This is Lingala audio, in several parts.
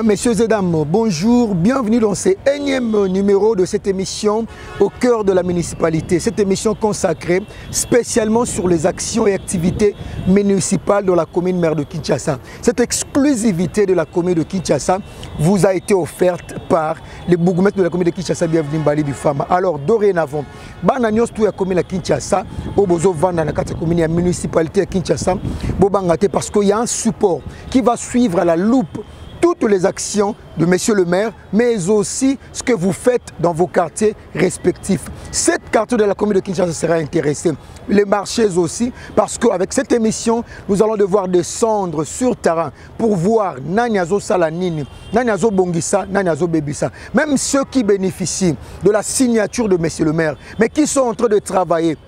messieurs et dames, bonjour, bienvenue dans ce énième numéro de cette émission au cœur de la municipalité. Cette émission consacrée spécialement sur les actions et activités municipales dans la commune mère de Kinshasa. Cette exclusivité de la commune de Kinshasa vous a été offerte par les bourgmestres de la commune de Kinshasa, bienvenue Mbali Bifama. Alors dorénavant, bananios tout la commune de Kinshasa, bobozo vanda na kati commune la municipalité de Kinshasa, bobangate parce qu'il y a un support qui va suivre à la loupe toutes les actions de Monsieur le maire, mais aussi ce que vous faites dans vos quartiers respectifs. Cette quartier de la commune de Kinshasa sera intéressée. Les marchés aussi, parce qu'avec cette émission, nous allons devoir descendre sur terrain pour voir Nanyazo Salanini, Nanyazo Bongissa, Nanyazo Bebissa. Même ceux qui bénéficient de la signature de Monsieur le maire, mais qui sont en train de travailler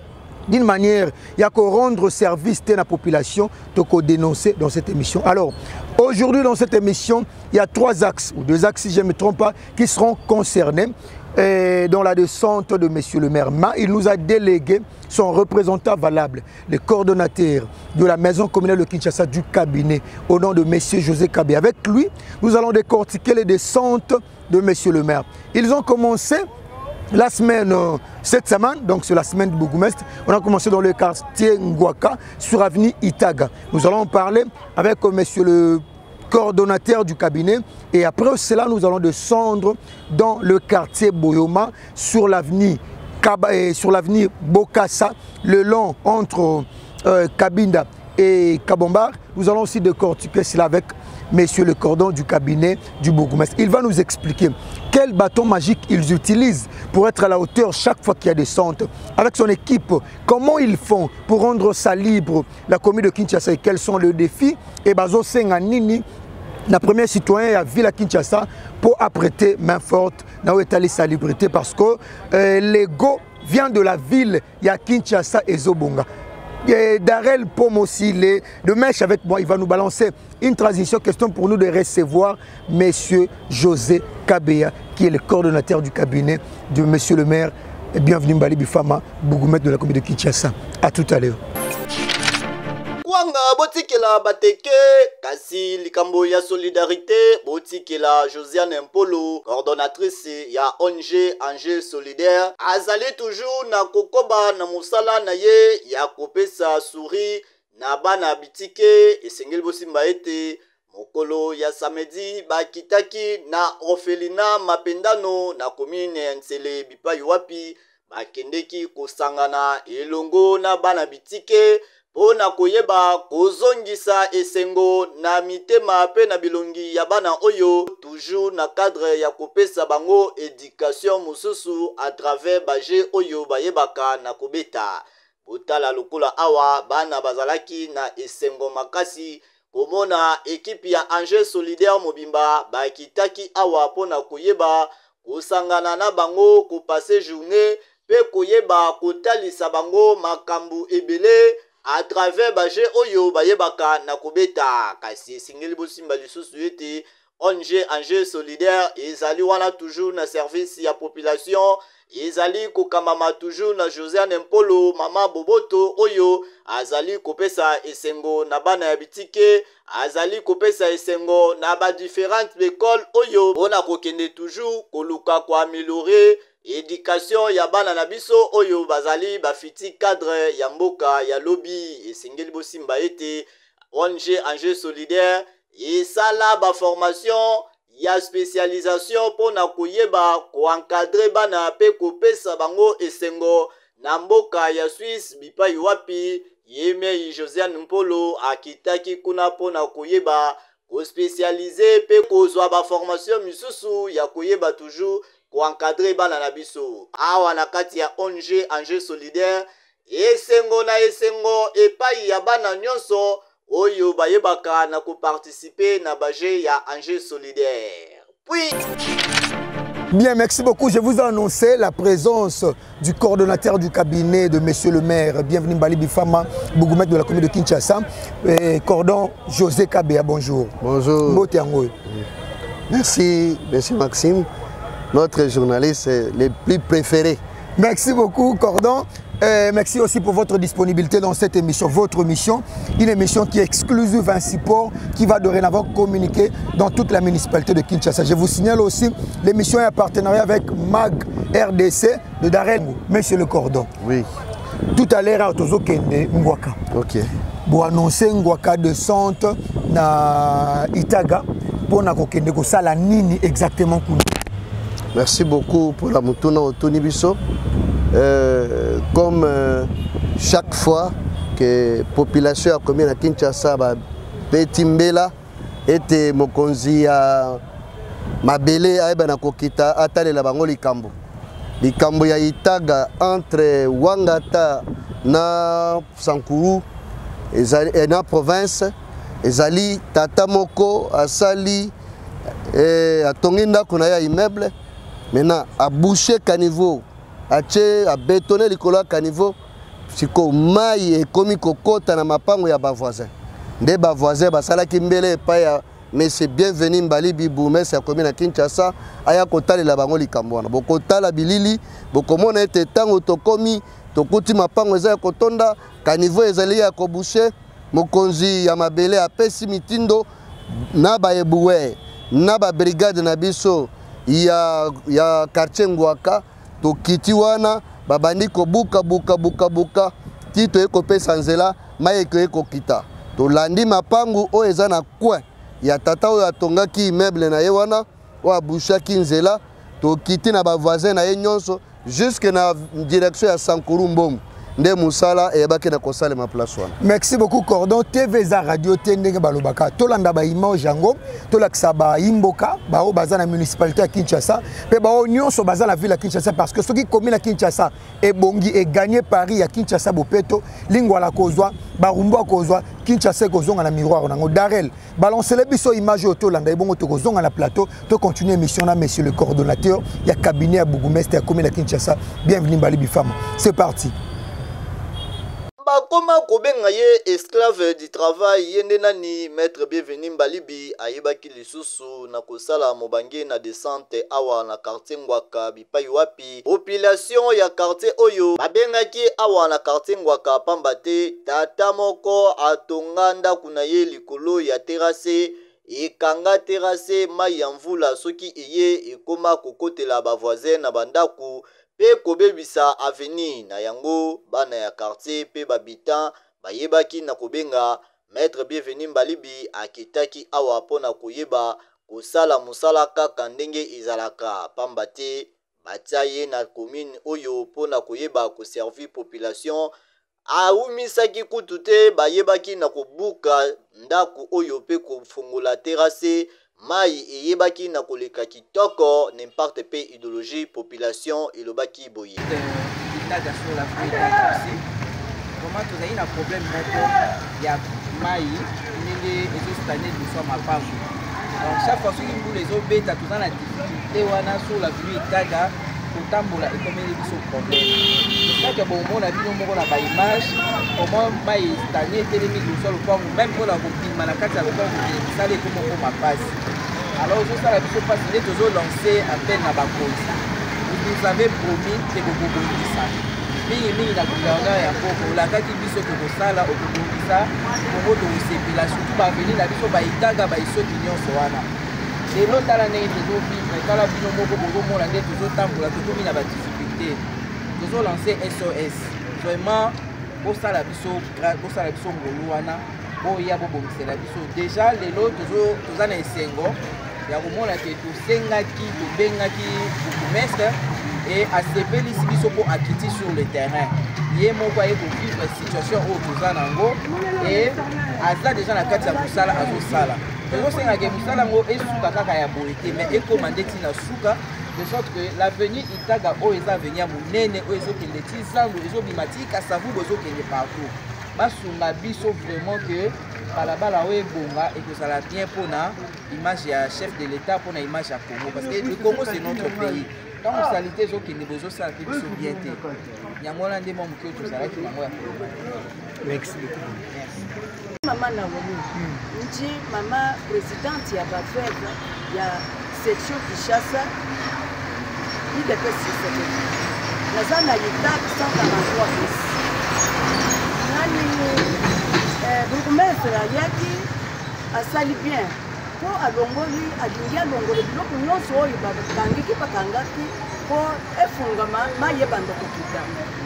d'une manière, il y a qu'à rendre service à la population, donc à dénoncer dans cette émission. Alors, aujourd'hui dans cette émission, il y a 3 axes, ou 2 axes si je ne me trompe pas, qui seront concernés dans la descente de Monsieur le maire. Il nous a délégué son représentant valable, le coordonnateur de la maison communale de Kinshasa du cabinet, au nom de Monsieur José Kabé. Avec lui, nous allons décortiquer les descentes de Monsieur le maire. Ils ont commencé la semaine, cette semaine, donc c'est la semaine du bourgmestre, on a commencé dans le quartier Ngwaka, sur avenue Itaga. Nous allons parler avec monsieur le coordonnateur du cabinet et après cela, nous allons descendre dans le quartier Boyoma, sur l'avenue Bokassa, le long entre Kabinda et Kabombar. Nous allons aussi décortiquer cela avec monsieur le cordon du cabinet du bourgmestre. Il va nous expliquer quel bâton magique ils utilisent pour être à la hauteur chaque fois qu'il y a des descente. Avec son équipe, comment ils font pour rendre ça libre la commune de Kinshasa et quels sont les défis. Et Bazo Senganini, la première citoyen à Ville à Kinshasa, pour apprêter main forte dans étaler sa liberté parce que l'ego vient de la ville, il y a Kinshasa et Zobonga. Darel Pomme aussi, de mèche avec moi, il va nous balancer une transition, question pour nous de recevoir monsieur José Kabea, qui est le coordonnateur du cabinet de monsieur le maire. Et bienvenue Mbali Bifama, bourgmestre de la commune de Kinshasa. À tout à l'heure. Kwanga botikela bateke kasi likambo ya solidarité botikela Josiane Mpolo, coordonnatrice ya ONG Angers Solidaire, azali toujours na kokoba na musala na ye ya kopesa suri na bana bitike esengeli bosimba ete mokolo ya samedi bakitaki na orphelinat Mapendano na commune ya Nsele bipai wapi bakendeki kosangana elongo na bana bitike pona koyeba kozongisa esengo na mitema pe na bilongi ya bana oyo toujours na cadre ya kopesa bango éducation mususu à travers baje oyo bayebaka na kobeta botala lokola awa bana bazalaki na esengo makasi komona ekipe ya Angers Solidaire mobimba bakitaki awa pona koyeba kosangana na bango kopase journée pe koyeba kotalisa bango makambu ebele à travers baje oyo bayebaka na kobeta kasi singeli bosimba lisusu ete ONG Angers Solidaire ezali wana toujours na service ya population ezali kokamama toujours na Josiane Mpolo mama Boboto oyo azali kopesa esengo na bana ya bitike azali kopesa esengo na ba différentes écoles oyo bona kokende toujours koluka ko améliorer éducation ya bana na biso oyo bazali bafiti cadre ya mboka ya lobby esengeli bosimba ete ONG Angers Solidaire esala ba formation ya spécialisation pona koyeba ko encadrer bana pe kopesa bango esengo na mboka ya Suisse bipai wapi yeme Josiane Mpolo akitaki kuna pona koyeba ko spécialiser pe kozwa ba formation misusu ya koyeba toujours ko encadrer bana na biso awa na kati ya ONG Angers Solidaire esengo na esengo epai ya bana nyonso oyo bayebaka na ko participer na baje ya Angers Solidaire. Puis Bien, merci beaucoup. Je vous ai annoncé la présence du coordonnateur du cabinet de monsieur le maire. Bienvenue Mbali Bifama, bourgmestre de la commune de Kinshasa. Cordon José Kabea, bonjour. Bonjour. Merci, monsieur Maxime, notre journaliste le plus préféré. Merci beaucoup, Cordon. Merci aussi pour votre disponibilité dans cette émission. Votre émission, une émission qui est exclusive, un support qui va dorénavant communiquer dans toute la municipalité de Kinshasa. Je vous signale aussi, l'émission est en partenariat avec MAG RDC de Darel. Monsieur Le Cordon. Oui. Tout à l'heure, Tozo Kende Ngwaka. Ok. Pour annoncer Ngwaka de centre na Itaga pour na kokende ko sala nini exactement. Merci beaucoup pour la mutuna Otoni Biso. Comme chaque fois que la population a commis à Kinshasa, Betimbela était mokonzi ya mabele aibana kokita atale la bango likambo. Likambo ya Itaga entre Wangata na Sankuru et na province ezali tata moko asali atonginda kuna ya immeuble maintenant a bouché caniveau a bétonné likolo caniveau siko mai ekomi kokota na mapango ya ba voisin nde ba voisin basalaki mbele pa ya monsieur bienvenu Mbali Bibu messe ya commune na Kinshasa aya kotalela bango likambo wana bokotala bilili bokomona ete tango tokomi tokuti mapango eza ya kotonda caniveau ezali ya koboucher mokonzi ya mabele apesi mitindo na bayebuwe na ba brigade na biso ya quartier Ngwaka tokiti wana babandi buka tito ekopesa nzela mai ekokita tolandi mapangu oyo eza na coin ya tata oyo atongaki immeuble na ye wana oyo abushaki nzela tokiti na bavoisin na ye nyonso jusque na direction ya Sankuru Mbomu nde musala eyebaki na kosalema place wana. Merci beaucoup Cordon. TV za radio tendenge balobaka tolanda ba image yango tolakisa ba imboka bao baza na municipalité ya Kinshasa pe bao nyonso baza la ville ya Kinshasa parce que soki commune ya Kinshasa ebongi e gagner Paris ya Kinshasa bopeto lingwala kozwa barumba kozwa Kinshasa kozonga na miroir nango Darel balance le biso image tolanda ebongo to kozonga na plateau to continuer émission na monsieur le coordonnateur ya cabinet ya bourgmestre ya commune ya Kinshasa. Bienvenue Mbali Bifama. C'est parti. Bakoma kobenga ye esclave du travail yende nani maître bienvenu Mbalibi ayebaki lisusu na kosala mobange na descente awa na quartier Ngwaka bipai wapi population ya quartier oyo babengaki awa na quartier Ngwaka pambate tata moko atonganda kuna ye likolo ya terrasse ekanga terrasse mai ya mvula soki eye ekoma kokotela ba voisin na bandaku pe kobebisa avenir na yango bana ya quartier pe babitan bayebaki na kobenga maître bienvenu Mbalibi akitaki awa pona koyeba kosala musala kaka ndenge ezalaka pambate batia ye na commune oyo pona koyeba koservi population aumisaki kutu te bayebaki na kobuka ndaku oyo pe kofungola terrasse mai eyebaki na koleka kitoko n'importe pe idéologie population elobaki boye comment tu as un problème il y a mai ndenge ezostane biso mapango donc chaque fois soki mbula ezobeta toza na difficulté wana sur la ville Itaga kotambola ekomeli biso problème kaka bomona bino moko na baimage comment mai estane etelemi liboso ya lopango même mpona kobima na kati ya lopango esala ekomoko mapasi alors ozosala biso mpasi nde tozolance appel na bakonzi vous avez promis ke bokobongisa mingi na gouvernement ya mboka olakaki biso tokosala okobongisa kongo tokosepela surtout baveni na biso baitaga baisoki nyonso wana lelo tala ndenge tozobima tala bino moko bozomona nde tozotambola tokomi na badifficulté tozolance SOS vraiment bosala biso ngolu wana oya bobongisela biso déjà lelo toza na esengo ya komona ke tosengaki tobengaki bourgmestre et asepelisi biso mpo akiti sur le terrain ye moko aye kovivre situation oyo toza nango et aza déjà na kati ya mosala azosala tozosengaka mosala yango esuka kaka ya boye te mais ekoma nde ntina suka de sorte que l'avenir Itaga oyo eza avenir ya monene oyo ezokende ti zandu ezobima ti kasavubu ezokende partout basunga biso vraiment que balabala oyo ebonga ekozala bien mpona image ya chef de l'état mpona image ya Congo parce que le Congo c'est notre pays tant osalité ezokende bozosala te biso bien te yango wana nde mwa moke oyo tozalaki yango ya Congo. Mama Naomi nji mama présidente ya bafebre ya section Kinshasa idepesi sekretari naza na état 143 bis nani bourgmestre ayaki asali bien po alongoli alingi alongoli biloko nyonso oyo bakangiki bakangaki po efungama mayebanda kokita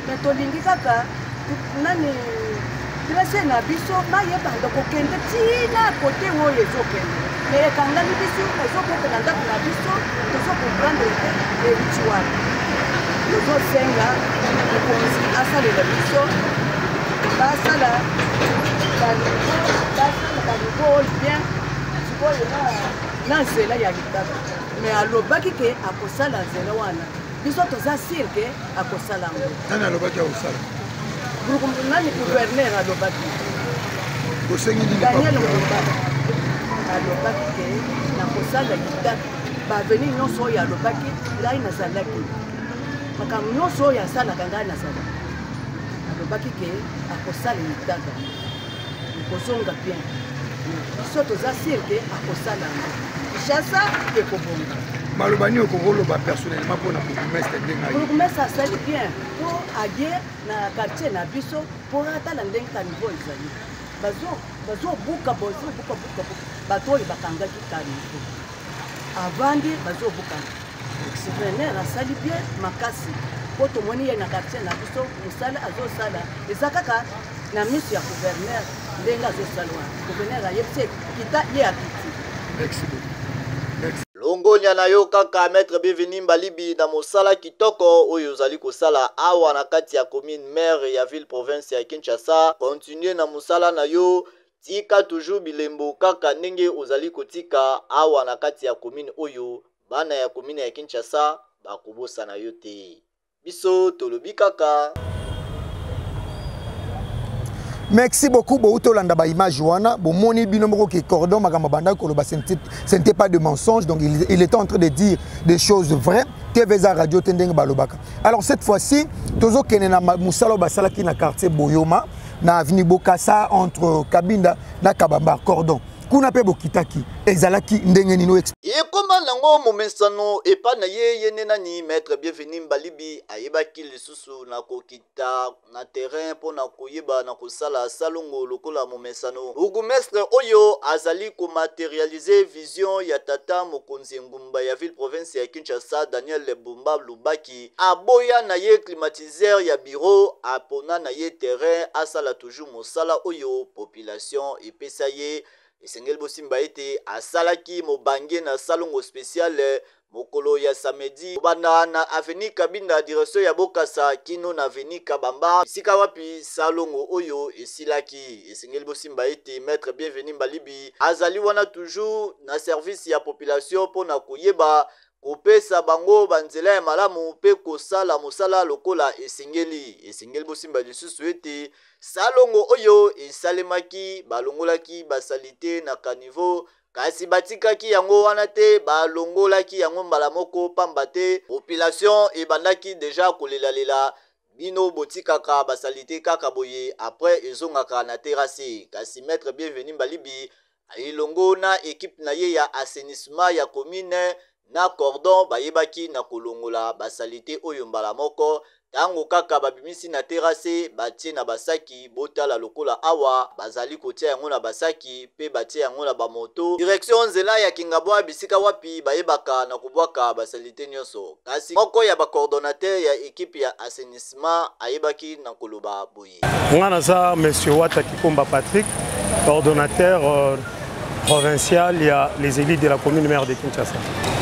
me tolingi kaka nani dresse na biso mayebanda kokende tina kote oyo ezokende me ekangami biso ezokokenda ndako na biso tozokomprendre te euti wana tozosenga mokonzi asalela biso basala baniveau oyo bien sikoyo na nzela ya litaka me alobaki ke akosala nzela wana biso toza sire ke akosala yango nani alobaki akosala nani gouverneur alobaki osengi daniel molobaki alobaki ke nakosala litaka baveni nyonso oyo alobaki ngai nazalaki makambo nyonso oyo asalaka ngai nazalaki alobaki ke akosala litaka ekozonga bien biso toza sire ke akosala yango ishasa ekobonga maloba nini okoloba personnellement mpona bourgmestre ndenge aye bourgmestre asali bien mpo aye na quartier na biso mpo atala ndenge kaniveau ezali bazobuka bato oyo bakangaki kaniveau avandi bazobuka gouverneur asali bien makasi mpo tomoni ye na quartier na biso mosala azosala eza kaka na miso ya gouverneur ndenge azosala wana gouverneur ayebisi kita ye akiti. Merci beaucoup. longonya na yo kaka maître Bienvenu Mbalibi na mosala kitoko oyo ozali kosala awa na kati ya commune maire ya ville province ya Kinshasa. Continue na mosala na yo, tika toujours bilembo kaka ndenge ozali kotika awa na kati ya commune oyo bana ya commune ya Kinshasa bakobosa na yo te. Biso tolobi kaka. Merci beaucoup Boutolanda ba image wana bomoni bino moko ki cordon makambo banda ko ba ce n'était pas de mensonge, donc il était en train de dire des choses vraies. TVza radio tendeng balobaka. Alors cette fois-ci tozo kenena musalo basala ki na quartier Boyoma na avenue Bokassa entre Kabinda na Kabamba cordon. Kuna pe bokitaki ezalaki ndenge nino ekoma nango momesano epa na ye yene nani maître Bienvenu Mbalibi ayebaki lisusu na kokita na terrain po na koyeba na kosala salongo lokola momesano. Bourgmestre oyo azali ko matérialiser vision ya tata mokonzi ngumba ya ville province ya Kinshasa Daniel Lebumba Lubaki aboya na ye climatiseur ya bureau apona na ye terrain asala toujours mosala oyo population epesa ye. Esengel Bosimba ete asalaki mobange na salongo spécial mokolo ya samedi bana na avenue Kabinda direction ya Bokassa kino na avenue Kabamba sika wapi salongo oyo esilaki. Esengel Bosimba ete maître Bienvenu Mbalibi azali wana toujours na service ya population pona koyeba kopesa bango banzela ya malamu pe kosala mosala lokola esengeli Bosimba lisusu ete salongo oyo esalemaki balongolaki basalite na kaniveau kasi batikaki yango wana te balongolaki yango mbala moko pamba te population ebandaki deja kolelalela bino botikaka basalite kaka boye après ezongaka na terrasse. Kasi maître Bienvenu Mbalibi ilongo na équipe na ye ya assainissement ya commune na cordon bayebaki na kolongola basalite oyo mbala moko tango kaka babimisi na terrasse batie na basaki botala lokola awa bazali kotia yango na basaki pe batie yango na bamoto direction nzela ya Kingabwa bisika wapi bayebaka na kubwaka basalite nyonso. Kasi moko ya bacoordonnateur ya équipe ya assainissement ayebaki na koloba boye ngana za monsieur Wata Kikomba Patrick coordonnateur provincial, il y a les élites de la commune maire de Kinshasa.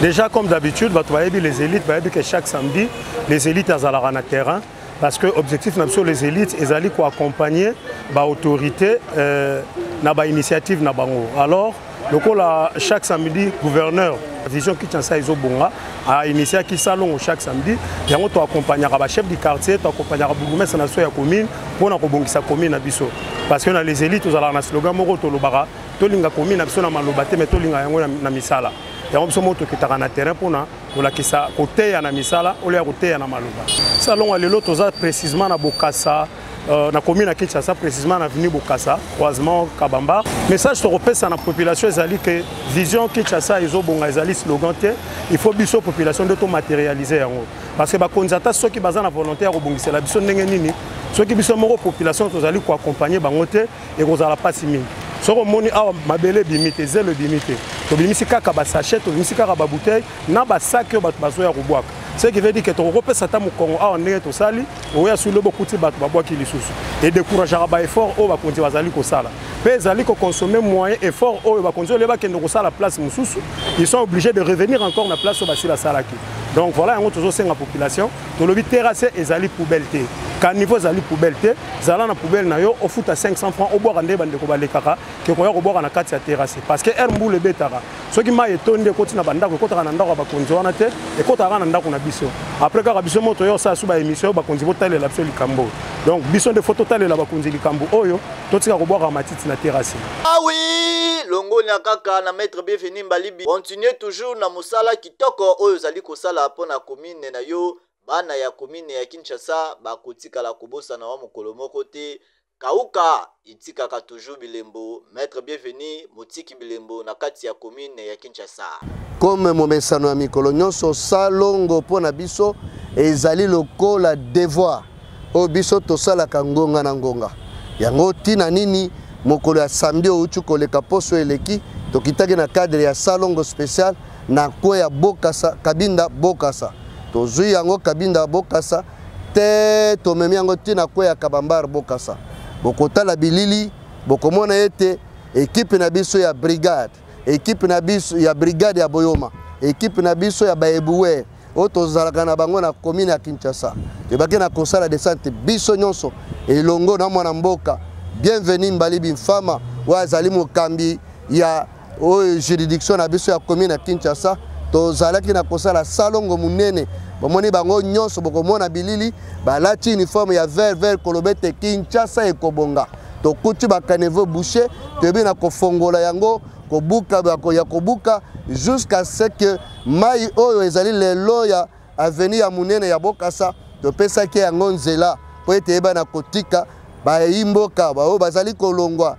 Déjà comme d'habitude, les élites, que chaque samedi, les élites à la terrain, parce que l'objectif les élites, ils allaient accompagner l'autorité, l'initiative. Alors, chaque samedi, gouverneur, vision Kinshasa Izobonga, a initié qui salon chaque samedi, et on accompagne le chef du quartier, on accompagne le bourgmestre de la commune, pour accompagner sa commune à Bisso. Parce que les élites, ils ont un slogan, Moro tolinga commune na biso na malobate mais tolinga yango na misala yango biso moto kitaka na terrain pona kolakisa koteya na misala olia koteya na maloba salon lelo toza précisément na Bokassa na commune à Kinshasa précisément na avenue Bokassa croisement Kabamba message to repesa na population ezali que vision Kinshasa ezobonga ezali slogan te il faut biso population de to matérialiser yango parce que bakonzi ata soki baza na volonté ya kobongisela biso ndenge nini soki biso moko population tozali koaccompagner bango te ekozala pasi mingi soko moni awa mabele bimite zelo bimite tobimisi kaka basachet tobimisi kaka babouteille na basaki oyo bato bazoya kobwaka ce qui veut dire que tokopesa ata mokongo awa ndenge tosali oya sulo bokuti bato babwaki lisusu edécourageaka baeffort oyo bakonzi bazali kosala mpe ezali kokonsome moyen effort oyo bakonzi oyo bakende kosala place mosusu ils sont obligés de revenir encore na place oyo basi basalaki donc voilà yango tozosenga population tolobi terrasse ezali poubelle te ka niveau ezali poubelle te zala na poubelle na yo ofuta 500 francs obwaka nde bandeko balekaka ke koya kobwaka na kati ya terrasse parce que air mbula ebetaka soki mai etondi ekoti na bandako ekotaka na ndako ya bakonzi wana te ekotaka na ndako na biso après kaka biso moto yo osala su baémission bakonzi botalela biso likambo donc biso nde fo totalela bakonzi likambo oyo totika kobwaka matiti na terrasse. Ah oui, longo na kaka na maître Bienvenu Mbalibi continue toujours na musala kitoko oyo zali kosala pona commune na yo bana ya commune ya Kinshasa bakotika la kobosa na wa mokolo moko te kauka itikaka toujours bilembo maître Bienvenu motiki bilembo na kati ya commune ya Kinshasa comme momesano ya mikolo nyonso salongo pona biso ezali lokola devoir o biso tosalaka ngonga na ngonga yango tina nini mokolo ya samedi outu koleka poso eleki tokitaki na cadre ya salongo spécial na kwe ya Bokasa Kabinda Bokasa tozui yango Kabinda Bokasa te tomemi yango tina kwe ya Kabambar Bokasa bokotala bilili bokomona ete ekipe na biso ya brigade ekipe na biso ya brigade ya Boyoma ekipe na biso ya Baebuwe o tozalaka na bango na commune ya Kinshasa tebaki na kosala descente biso nyonso elongo na mwana mboka Bienvenu Mbalibi mfama wazali mokambi ya juridiction na biso ya commune ya Kinshasa tozalaki na kosala salongo munene bomoni bango nyonso bokomona bilili balati uniforme ya vert kolobete Kinshasa ekobonga tokuti bakanevo boucher toyebi na kofongola yango kobuka ya kobuka jusqu'à ce que mai oyo ezali lelo ya avenue ya munene ya Bokasa topesaki yango nzela po ete eba na kotika baimboka bao bazali kolongwa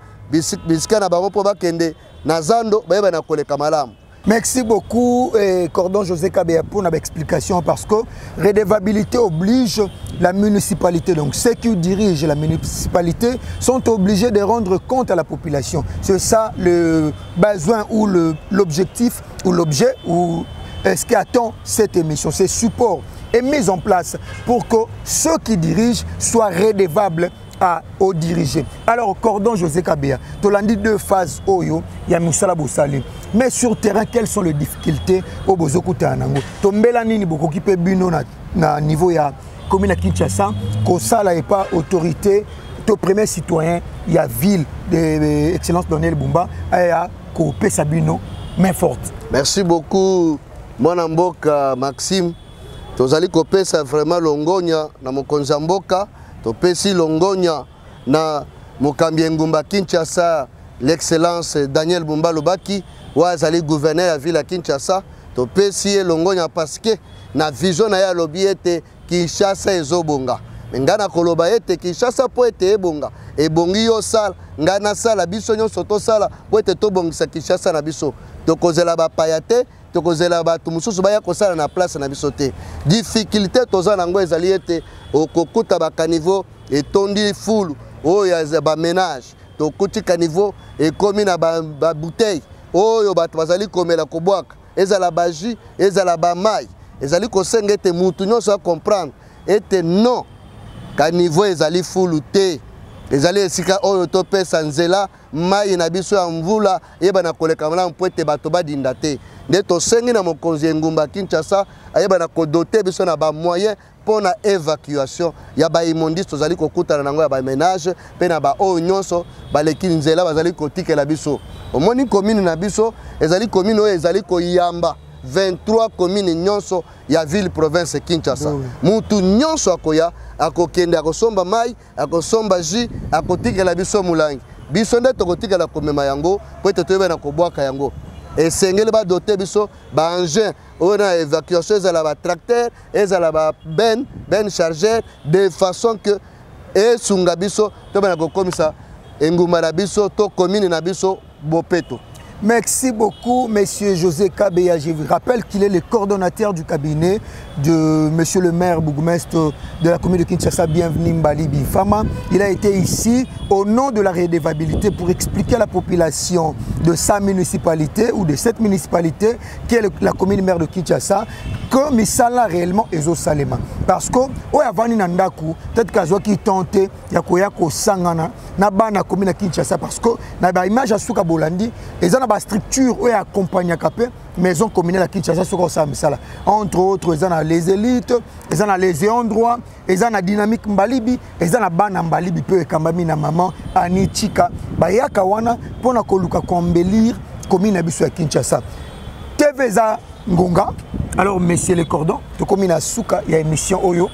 bisika na bango po bakende na zando bayeba na koleka malamu. Merci beaucoup, Cordon José Kabea, pour l'explication parce que redevabilité oblige la municipalité. Donc ceux qui dirigent la municipalité sont obligés de rendre compte à la population. C'est ça le besoin ou l'objectif ou l'objet ou ce qui attend cette émission. C'est support est mis en place pour que ceux qui dirigent soient redevables aux diriger. Alors, Cordon José Kabea, tu l'as dit deux phases, Oyo, il y a Moussala Boussali. Mais sur terrain, quelles sont les difficultés au Bozokuta Anango? Tombela Nini Boko qui peut bino na niveau ya commune à Kinshasa, Kosala n'est pas autorité, ton premier citoyen, il y a ville d'excellence Daniel Bumba, et à Kopé Sabino, main forte. Merci beaucoup, mon Mboka Maxime. Tozali Kopé, c'est vraiment longonia, na mokonza mboka. Topesi longonya na mokambi ngumba Kinshasa l'excellence Daniel Bumba Lobaki wazali gouverneur ya ville ya Kinshasa topesi longonya parce que na vision na ya lobi ete Kinshasa ezobonga ngana koloba ete Kinshasa po ete ebonga ebongi yo sala ngana sala biso nyonso to sala po ete tobongisa Kinshasa na biso tokozela bapaya te tokozela batu mususu baya kosala na place na biso te difficulté toza nango ezali ete okokuta bakaniveau etondi fulu oyo ya ba ménage tokuti kaniveau ekomi na ba bouteille oyo batu bazali komela kobwaka ezala ba jus ezala ba mai ezali kosenga ete mutu nyonso a comprendre ete non kaniveau ezali fulu te ezali esika oyo topesa nzela mai na biso ya mvula yeba na koleka malamu po ete bato badinda te nde tosengi na mokonzi ngumba Kinshasa ayeba na kodote biso na ba moyen pona évacuation ya ba immondiste tozali kokutana nango ya ba ménage pe na ba oyo nyonso baleki nzela bazali kotikela biso omoni commune na biso ezali commune oyo ezali koyamba 23 communes nyonso ya ville province Kinshasa mutu nyonso akoya akokende akosomba mai akosomba jus akotikela biso mulangi biso nde tokotikela komema yango po ete toyeba na kobwaka yango esengeli badote biso ba engin oyo na évacuation ezala ba tracteur ezala ba ben chargeur de façon que esunga biso toyeba na kokomisa engumba na biso to commune na biso bopeto. Merci beaucoup, Monsieur José Kabeya. Je vous rappelle qu'il est le coordonnateur du cabinet de Monsieur le maire bourgmestre de la commune de Kinshasa, bienvenue Mbali Bifama. Il a été ici au nom de la redevabilité pour expliquer à la population de sa municipalité ou de cette municipalité qui est la commune maire de Kinshasa que Misala réellement est au Salema. Parce que, avant Nandaku, peut-être qu'à qui tenté, il y a Koyako Sangana, Nabana commune de Kinshasa, parce que, na image à Souka Bolandi, ils ont une structure où accompagne Capé, maison communale à Kinshasa, entre autres, ils ont les élites, ils ont les endroits, ils ont la dynamique Mbalibi, ils ont la bana Mbalibi, peu et Kambami na maman, Ani Chika, Bayaka Wana, pour na koluka embellir commune à Kinshasa. TVza Ngonga, alors messieurs les cordons, de commune à Souka, il y a une émission Oyo.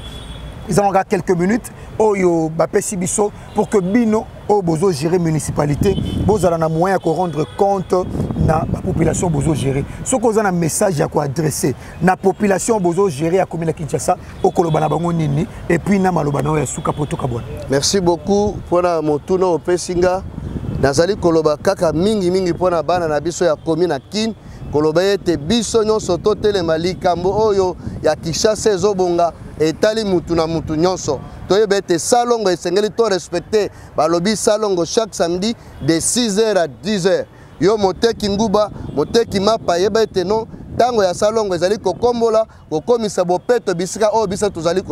Ils ont quelques minutes Oyo Bapesi Biso pour que Bino au Bozo gérer municipalité, vous avez un moyen de rendre compte de la population Bozo gérer. Ce que vous avez un message à adresser, la population Bozo gérer à commune Kinshasa au Kolobana Bango Nini et puis na Malobana ya Souka Poto Kabon. Merci beaucoup pour mon tournoi au Pesinga. Nazali Koloba kaka mingi pour na bana na biso ya commune Kin. Koloba ete biso nyonso totelema likambo oyo ya Kinshasa ezobonga etali mutu na mutu nyonso. Toyebe ete salongo esengeli to respecter balobi salongo chaque samedi de 6h à 10h. Yo moteki nguba, moteki mapa yeba ete non tango ya salongo ezali kokombola kokomisa bopeto bisika oyo bisa tozali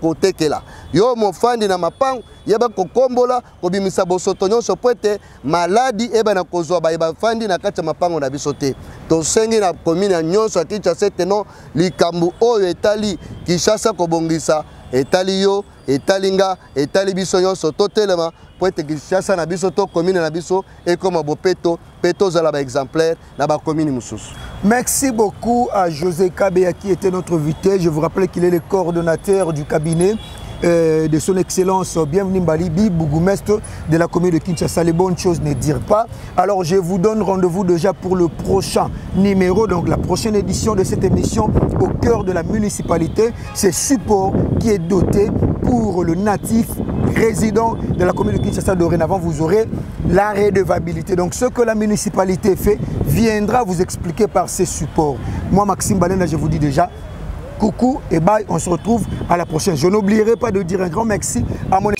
kotekela. Yo mofandi na mapango yeba kokombola kobimisa bosoto nyonso po ete maladi eba na kozwa bayeba fandi na kati ya mapango na biso te. Tosengi na commune nyonso ya Kinshasa ete non likambu oyo etali Kinshasa kobongisa etali yo etalinga etali biso nyonso totelema po ete Kinshasa na biso to commune na biso ekoma bopeto peto zala ba exemplaire na ba commune mususu. Merci beaucoup à José Kabeya qui était notre invité. Je vous rappelle qu'il est le coordonnateur du cabinet de son excellence bienvenue Mbalibi, bourgmestre de la commune de Kinshasa. Les bonnes choses ne dirent pas. Alors je vous donne rendez-vous déjà pour le prochain numéro, donc la prochaine édition de cette émission au cœur de la municipalité. C'est support qui est doté pour le natif résident de la commune de Kinshasa. Dorénavant, vous aurez la redevabilité. Donc ce que la municipalité fait viendra vous expliquer par ces supports. Moi, Maxime Balenda, je vous dis déjà coucou et bye, on se retrouve à la prochaine. Je n'oublierai pas de dire un grand merci à mon